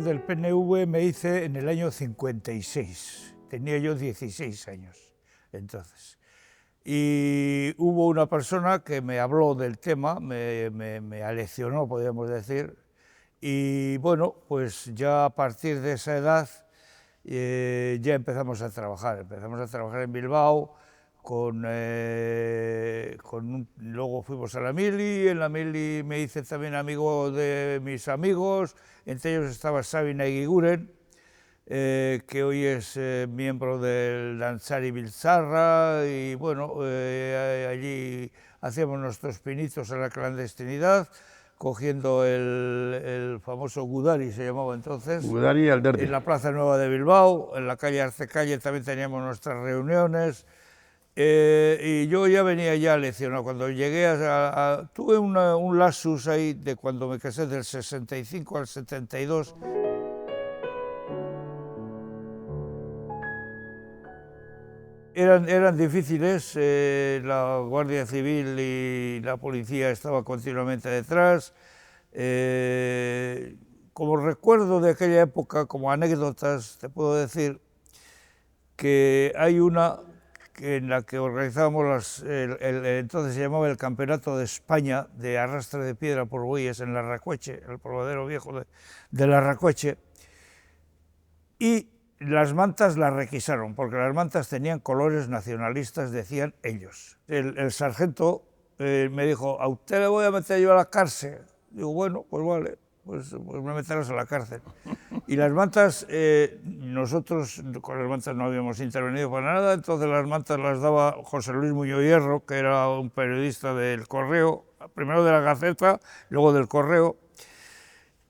del PNV me hice en el año 56, tenía yo 16 años entonces. Y hubo una persona que me habló del tema, me aleccionó, podríamos decir, y bueno, pues ya a partir de esa edad ya empezamos a trabajar en Bilbao, luego fuimos a la Mili, en la Mili me hice también amigo de mis amigos, entre ellos estaba Sabin Eguiguren, que hoy es miembro del Dantzari Biltzarra, y bueno, allí hacíamos nuestros pinitos en la clandestinidad, cogiendo el famoso Gudari, se llamaba entonces, Gudari Alderdi. En la Plaza Nueva de Bilbao, en la calle Arcecalle también teníamos nuestras reuniones, y yo ya venía ya leccionado. Cuando llegué tuve un lapsus ahí de cuando me casé del 65 al 72. Eran difíciles, la Guardia Civil y la policía estaban continuamente detrás. Como recuerdo de aquella época, como anécdotas, te puedo decir que hay una en la que organizábamos entonces se llamaba el Campeonato de España de arrastre de piedra por bueyes en Larracueche, el poblado viejo de Larracueche, y las mantas las requisaron, porque las mantas tenían colores nacionalistas, decían ellos. El sargento me dijo: a usted le voy a meter yo a la cárcel. Digo, bueno, pues vale, pues me meterás a la cárcel. Y las mantas, nosotros con las mantas no habíamos intervenido para nada, entonces las mantas las daba José Luis Muñoz Hierro, que era un periodista del Correo, primero de la Gaceta, luego del Correo,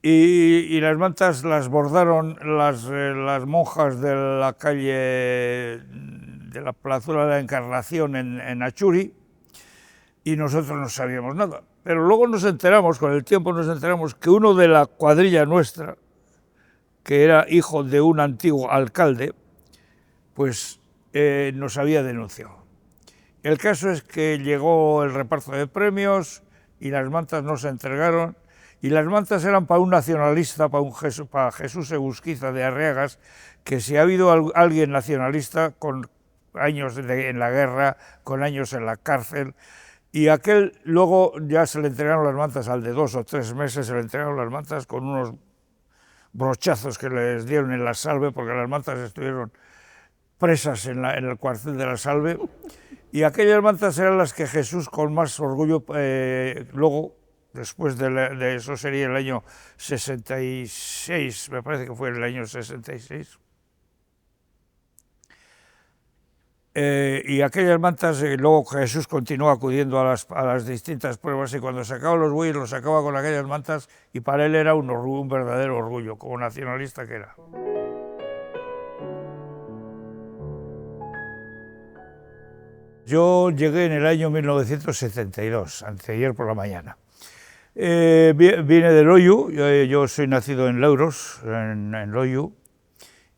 y las mantas las bordaron las monjas de la calle, de la plazuela de la Encarnación en Achuri, y nosotros no sabíamos nada. Pero luego nos enteramos, con el tiempo nos enteramos, que uno de la cuadrilla nuestra, que era hijo de un antiguo alcalde, pues nos había denunciado. El caso es que llegó el reparto de premios y las mantas no se entregaron, y las mantas eran para un nacionalista, para Jesús Egusquiza de Arriagas, que si ha habido alguien nacionalista con años en la guerra, con años en la cárcel, y aquel luego ya se le entregaron las mantas al de 2 o 3 meses, se le entregaron las mantas con unos brochazos que les dieron en la Salve, porque las mantas estuvieron presas en el cuartel de la Salve, y aquellas mantas eran las que Jesús con más orgullo, luego, después de eso sería el año 66, me parece que fue el año 66, y aquellas mantas, luego Jesús continuó acudiendo a las distintas pruebas, y cuando sacaba los bueyes los sacaba con aquellas mantas, y para él era un verdadero orgullo, como nacionalista que era. Yo llegué en el año 1972, anteayer por la mañana. Vine de Loiu, yo soy nacido en Leuros, en Loiu,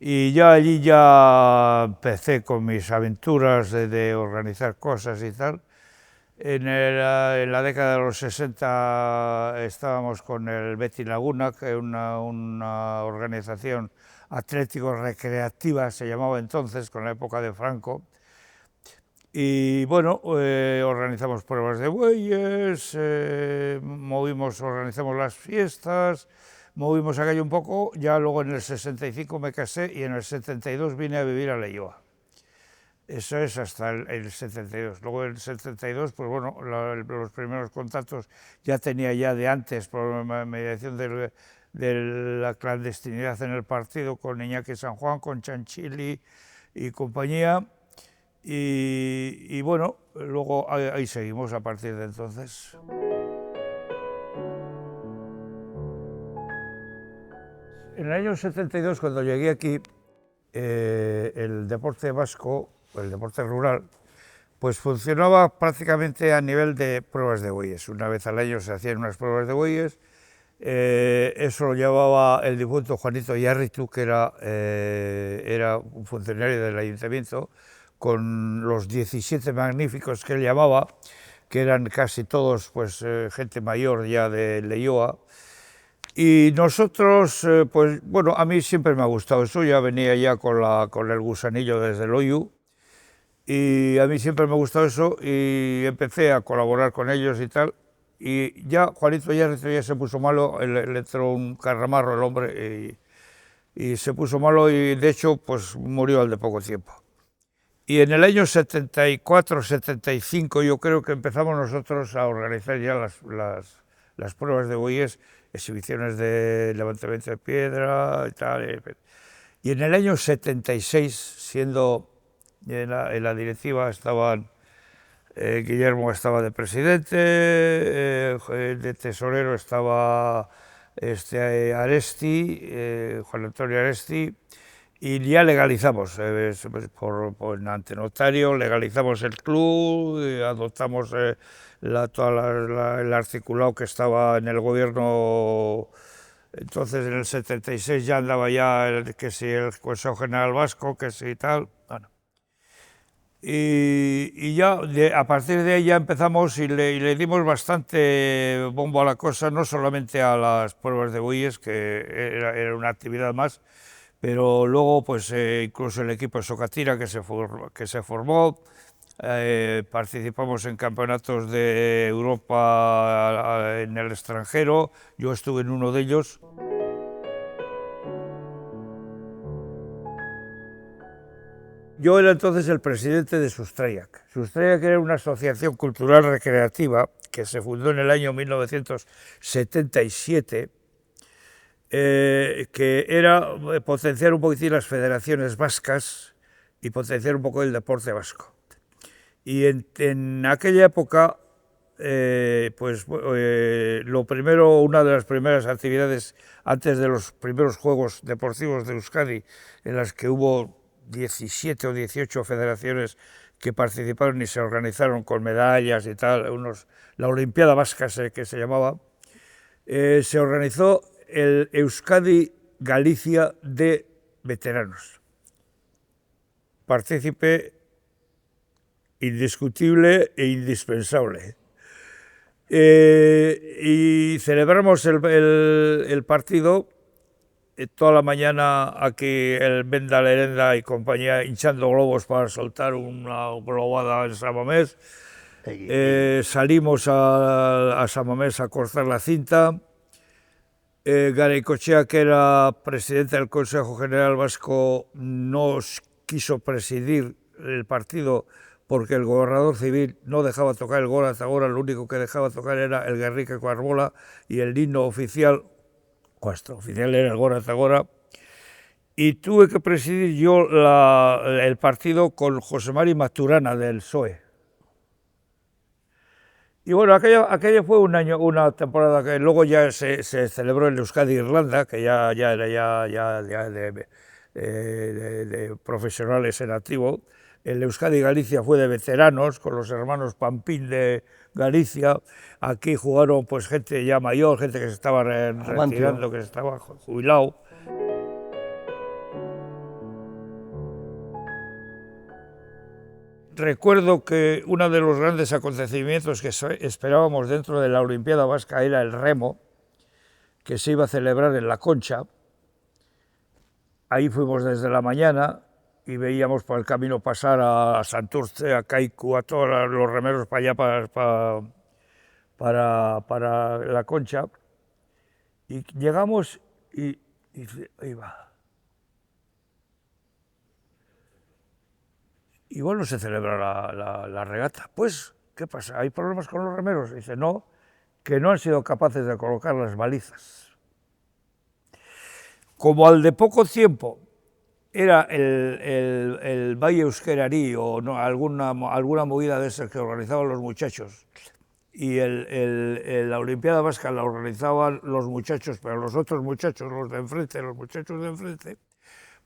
y ya allí ya empecé con mis aventuras de organizar cosas y tal. En la década de los 60 estábamos con el Betis Laguna, que es una organización atlético-recreativa, se llamaba entonces, con la época de Franco. Y bueno, organizamos pruebas de bueyes, organizamos las fiestas, movimos aquello un poco. Ya luego en el 65 me casé y en el 72 vine a vivir a Leioa. Eso es hasta el 72. Luego en el 72, pues bueno, los primeros contactos ya tenía ya de antes, por mediación de la clandestinidad en el partido, con Iñaki San Juan, con Chanchili y compañía. Y bueno, luego ahí seguimos a partir de entonces. En el año 72, cuando llegué aquí, el deporte vasco, el deporte rural, pues funcionaba prácticamente a nivel de pruebas de bueyes. Una vez al año se hacían unas pruebas de bueyes. Eso lo llevaba el difunto Juanito Yarritu, que era un funcionario del ayuntamiento, con los 17 magníficos que él llamaba, que eran casi todos pues gente mayor ya de Leioa, Y nosotros, pues bueno, a mí siempre me ha gustado eso, ya venía ya con el gusanillo desde el Oyu, y a mí siempre me ha gustado eso, y empecé a colaborar con ellos y tal, y ya Juanito ya se puso malo, le entró un carramarro el hombre, y se puso malo, y de hecho, pues murió al de poco tiempo. Y en el año 74, 75 yo creo que empezamos nosotros a organizar ya las pruebas de bueyes, exhibiciones de levantamiento de piedra y tal. Y en el año 76, siendo en la directiva estaban, Guillermo estaba de presidente, de tesorero estaba Aresti, Juan Antonio Aresti, y ya legalizamos, ante notario, legalizamos el club, adoptamos el articulado que estaba en el gobierno. Entonces en el 76 ya andaba ya que si el Consejo General Vasco, que si tal, bueno. Y ya a partir de ahí ya empezamos y le dimos bastante bombo a la cosa, no solamente a las pruebas de bueyes, que era una actividad más, pero luego pues incluso el equipo de Socatira que se formó, participamos en campeonatos de Europa en el extranjero, yo estuve en uno de ellos. Yo era entonces el presidente de Sustraiac. Sustraiac era una asociación cultural recreativa que se fundó en el año 1977, que era potenciar un poquitín las federaciones vascas y potenciar un poco el deporte vasco. Y en aquella época, lo primero, una de las primeras actividades antes de los primeros Juegos Deportivos de Euskadi, en las que hubo 17 o 18 federaciones que participaron y se organizaron con medallas y tal, la Olimpiada Vasca que se llamaba, se organizó el Euskadi Galicia de veteranos. Partícipe indiscutible e indispensable. Y celebramos el partido toda la mañana aquí el Venda Lerenda y compañía hinchando globos para soltar una globada en San Mamés. Salimos a San Mamés a cortar la cinta. Garaycochea, que era presidente del Consejo General Vasco, no quiso presidir el partido porque el gobernador civil no dejaba tocar el Gora Zagora, lo único que dejaba tocar era el Guerrique Coarbola y el himno oficial, nuestro oficial era el Gora Zagora, y tuve que presidir yo el partido con José Mari Maturana del PSOE. Y bueno, aquella fue una temporada que luego ya se celebró en Euskadi-Irlanda, que ya era de profesionales en activo. El Euskadi-Galicia fue de veteranos, con los hermanos Pampín de Galicia. Aquí jugaron pues gente ya mayor, gente que se estaba retirando, que se estaba jubilado. Recuerdo que uno de los grandes acontecimientos que esperábamos dentro de la Olimpiada Vasca era el remo, que se iba a celebrar en La Concha. Ahí fuimos desde la mañana y veíamos por el camino pasar a Santurce, a Kaiku, a todos los remeros para allá, para La Concha. Y llegamos y ahí va. Igual no se celebra la regata. Pues, ¿qué pasa? ¿Hay problemas con los remeros? Dice, no, que no han sido capaces de colocar las balizas. Como al de poco tiempo era el Valle Euskerari o no, alguna movida de esas que organizaban los muchachos, y la Olimpiada Vasca la organizaban los muchachos, pero los otros muchachos, los muchachos de enfrente,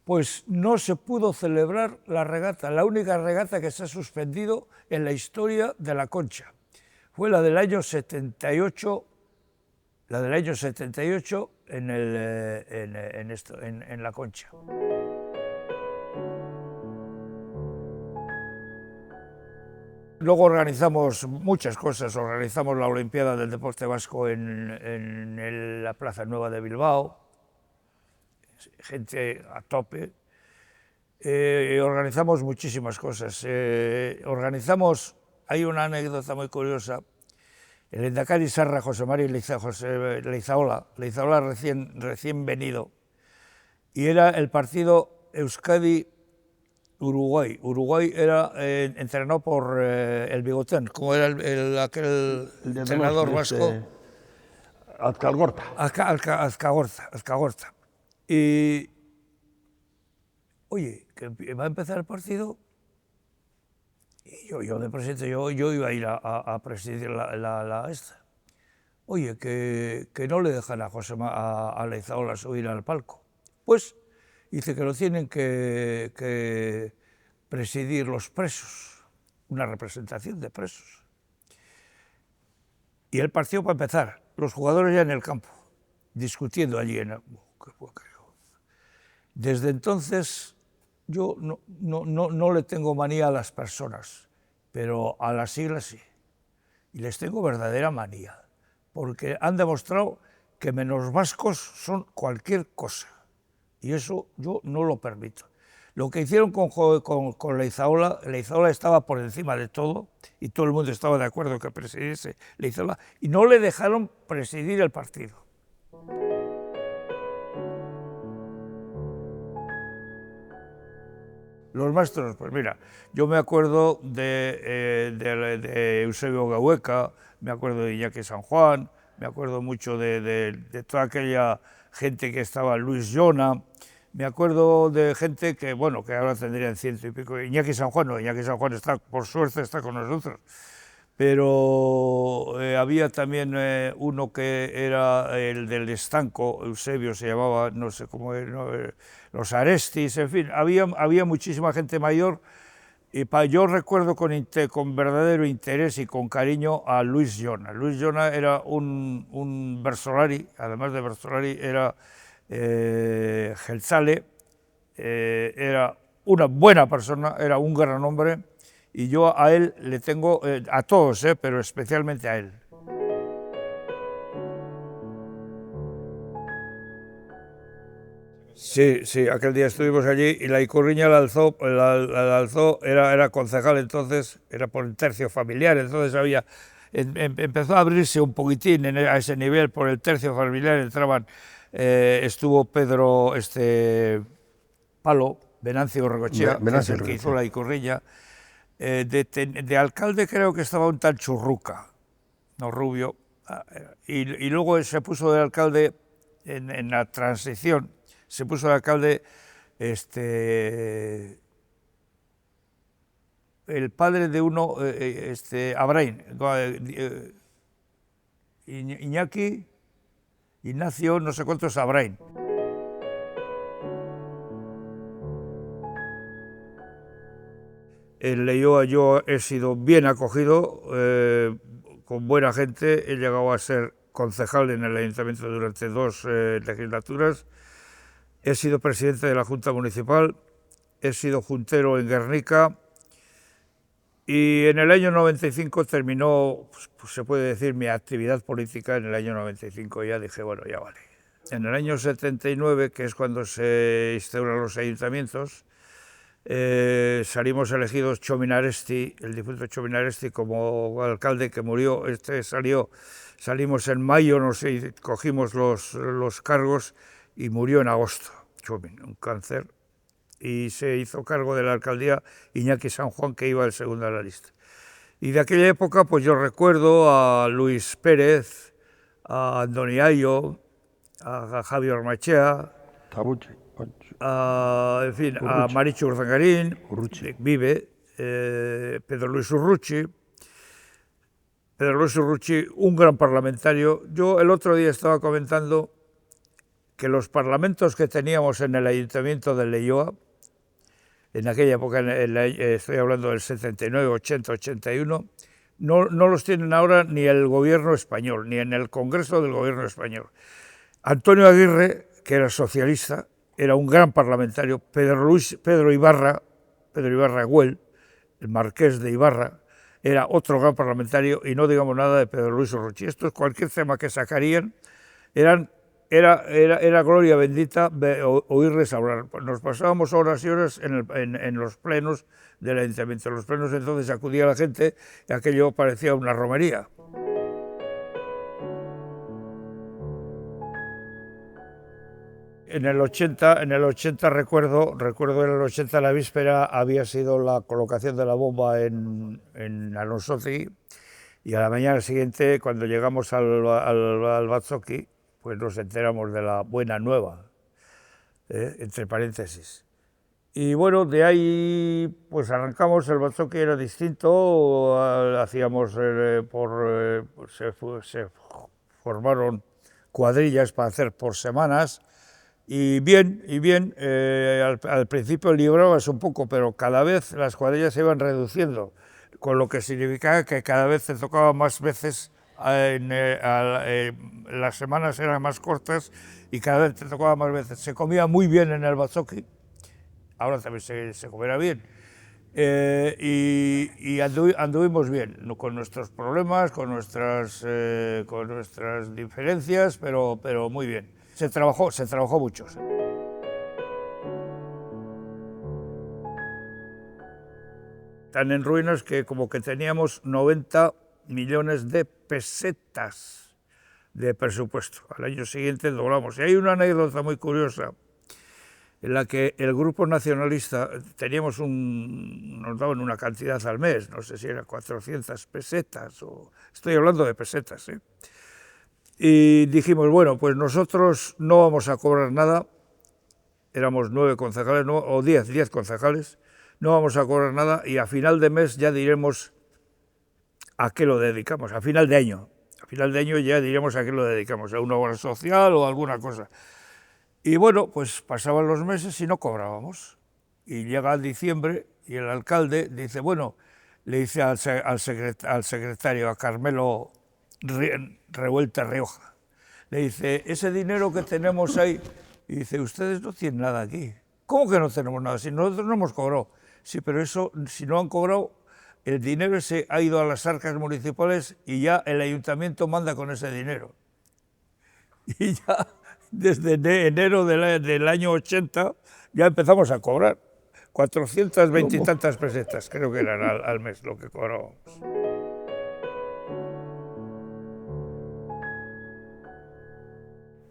pues no se pudo celebrar la regata, la única regata que se ha suspendido en la historia de La Concha. Fue la del año 78, en La Concha. luego organizamos muchas cosas, organizamos la Olimpiada del Deporte Vasco en la Plaza Nueva de Bilbao, gente a tope. Organizamos muchísimas cosas. Hay una anécdota muy curiosa. El lehendakari Sarra, José María Leizaola recién venido, y era el partido Euskadi-Uruguay. Uruguay era entrenado por el Bigotén, como era aquel entrenador vasco. Azcagorta. Y, oye, que va a empezar el partido, y yo de presidente, yo iba a ir a presidir esta. Oye, que no le dejan a Leizaola subir al palco. Pues dice que lo tienen que presidir los presos, una representación de presos. Y el partido para empezar, los jugadores ya en el campo, discutiendo allí Desde entonces yo no le tengo manía a las personas, pero a las siglas sí. Y les tengo verdadera manía, porque han demostrado que menos vascos son cualquier cosa. Y eso yo no lo permito. Lo que hicieron con Leizaola estaba por encima de todo, y todo el mundo estaba de acuerdo que presidiese Leizaola, y no le dejaron presidir el partido. Los maestros, pues mira, yo me acuerdo de Eusebio Gaueca, me acuerdo de Iñaki San Juan, me acuerdo mucho de toda aquella gente que estaba, Luis Llona, me acuerdo de gente que, bueno, que ahora tendrían 100 y pico. Iñaki San Juan no, Iñaki San Juan está, por suerte, está con nosotros. Pero había también uno que era el del estanco, Eusebio se llamaba, no sé cómo era, los Arestis, en fin, había muchísima gente mayor. Y yo recuerdo con verdadero interés y con cariño a Luis Llona. Luis Llona era un versolari, además de versolari era Gelzale, era una buena persona, era un gran hombre, y yo a él le tengo, a todos, pero especialmente a él. Sí, aquel día estuvimos allí y la Ikurriña la alzó, era concejal entonces, era por el tercio familiar, entonces empezó a abrirse un poquitín a ese nivel, por el tercio familiar entraban, estuvo Pedro Palo, Venancio Regochea, que es el que hizo la Ikurriña. De alcalde creo que estaba un tal Churruca, no Rubio, y luego se puso de alcalde en la transición, se puso de alcalde el padre de uno, Abrain, Ignacio, no sé cuántos Abrain. En Leioa yo he sido bien acogido, con buena gente, he llegado a ser concejal en el ayuntamiento durante 2 legislaturas, he sido presidente de la Junta Municipal, he sido juntero en Guernica, y en el año 95 terminó, pues se puede decir, mi actividad política. En el año 95 ya dije, bueno, ya vale. En el año 79, que es cuando se instauran los ayuntamientos, salimos elegidos Txomin Aresti, el difunto Txomin Aresti, como alcalde, que murió. Salimos en mayo, no sé, cogimos los cargos y murió en agosto, Txomin, un cáncer, y se hizo cargo de la alcaldía Iñaki San Juan, que iba el segundo a la lista. Y de aquella época, pues yo recuerdo a Luis Pérez, a Andoni Ayo, a Javi Ormachea, en fin, a Marichu Urdangarín, vive, Pedro Luis Urruchi, un gran parlamentario. Yo el otro día estaba comentando que los parlamentos que teníamos en el ayuntamiento de Leioa, en aquella época, estoy hablando del 79, 80, 81, no los tienen ahora ni el gobierno español, ni en el Congreso del gobierno español. Antonio Aguirre, que era socialista, era un gran parlamentario. Pedro Ibarra Güell, el marqués de Ibarra, era otro gran parlamentario, y no digamos nada de Pedro Luis Urruchi. Esto es cualquier tema que sacarían, era gloria bendita oírles hablar. Nos pasábamos horas y horas en los plenos del ayuntamiento. En los plenos entonces acudía la gente y aquello parecía una romería. En el 80 recuerdo en el 80 la víspera había sido la colocación de la bomba en Alonsotegi, y a la mañana siguiente, cuando llegamos al Batzoki, pues nos enteramos de la buena nueva, entre paréntesis. Y bueno, de ahí pues arrancamos. El Batzoki era distinto, hacíamos se formaron cuadrillas para hacer por semanas. Y bien, al principio librabas un poco, pero cada vez las cuadrillas se iban reduciendo, con lo que significaba que cada vez te tocaba más veces, las semanas eran más cortas y cada vez te tocaba más veces. Se comía muy bien en el Batzoki, ahora también se comerá bien, y anduvimos bien, con nuestros problemas, con nuestras diferencias, pero muy bien. Se trabajó mucho. Tan en ruinas que como que teníamos 90 millones de pesetas de presupuesto. Al año siguiente doblamos. Y hay una anécdota muy curiosa en la que el grupo nacionalista nos daban una cantidad al mes, no sé si era 400 pesetas, estoy hablando de pesetas, Y dijimos, bueno, pues nosotros no vamos a cobrar nada, éramos 9 concejales, o 10 concejales, no vamos a cobrar nada, y a final de mes ya diremos a qué lo dedicamos, a final de año ya diremos a qué lo dedicamos, a una obra social o a alguna cosa. Y bueno, pues pasaban los meses y no cobrábamos, y llega diciembre y el alcalde dice, bueno, le dice al secretario, a Carmelo Revuelta Rioja, le dice, ese dinero que tenemos ahí, y dice, ustedes no tienen nada aquí. ¿Cómo que no tenemos nada? Si nosotros no hemos cobrado. Sí, pero eso, si no han cobrado, el dinero se ha ido a las arcas municipales y ya el ayuntamiento manda con ese dinero. Y ya desde enero del año 80 ya empezamos a cobrar 420 y tantas pesetas, creo que eran al mes lo que cobrábamos.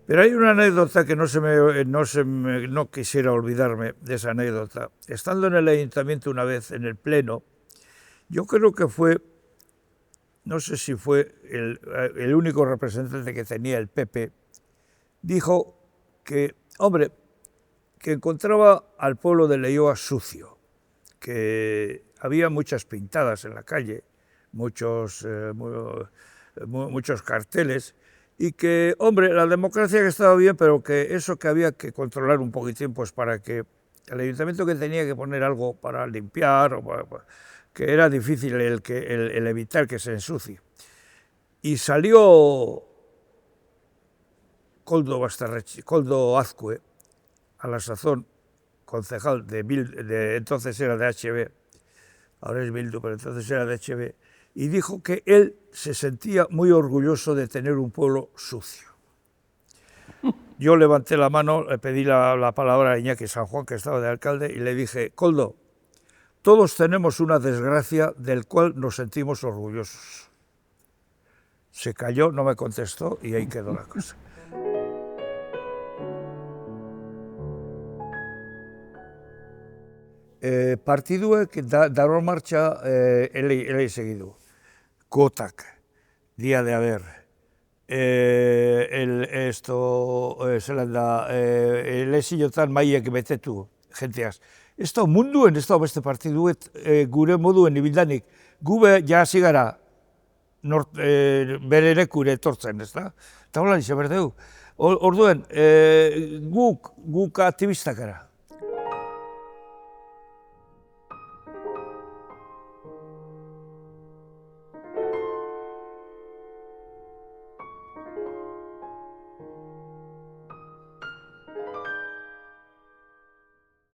Pero hay una anécdota que no quisiera olvidarme de esa anécdota. Estando en el ayuntamiento una vez, en el pleno, yo creo que fue, no sé si fue el único representante que tenía el PP, dijo que, hombre, que encontraba al pueblo de Leioa sucio, que había muchas pintadas en la calle, muchos carteles, y que, hombre, la democracia que estaba bien, pero que eso que había que controlar un poquitín, pues para que el ayuntamiento que tenía que poner algo para limpiar, que era difícil el evitar que se ensucie. Y salió Koldo Azcue, a la sazón concejal entonces era de HB, ahora es Bildu, pero entonces era de HB, y dijo que él se sentía muy orgulloso de tener un pueblo sucio. Yo levanté la mano, le pedí la palabra a Iñaki San Juan, que estaba de alcalde, y le dije, Koldo, todos tenemos una desgracia del cual nos sentimos orgullosos. Se calló, no me contestó, y ahí quedó la cosa. Partiduek daron marcha elei segidu. Gotak, día de haber, zelan da, lesiotan maiek betetu, jenteaz. Ez da munduen, ez da beste partiduet gure moduen ibildanik. Gube jasi gara bere lekure etortzen, ez da? Eta holan izan berdeu. Orduen, guk aktivistak gara.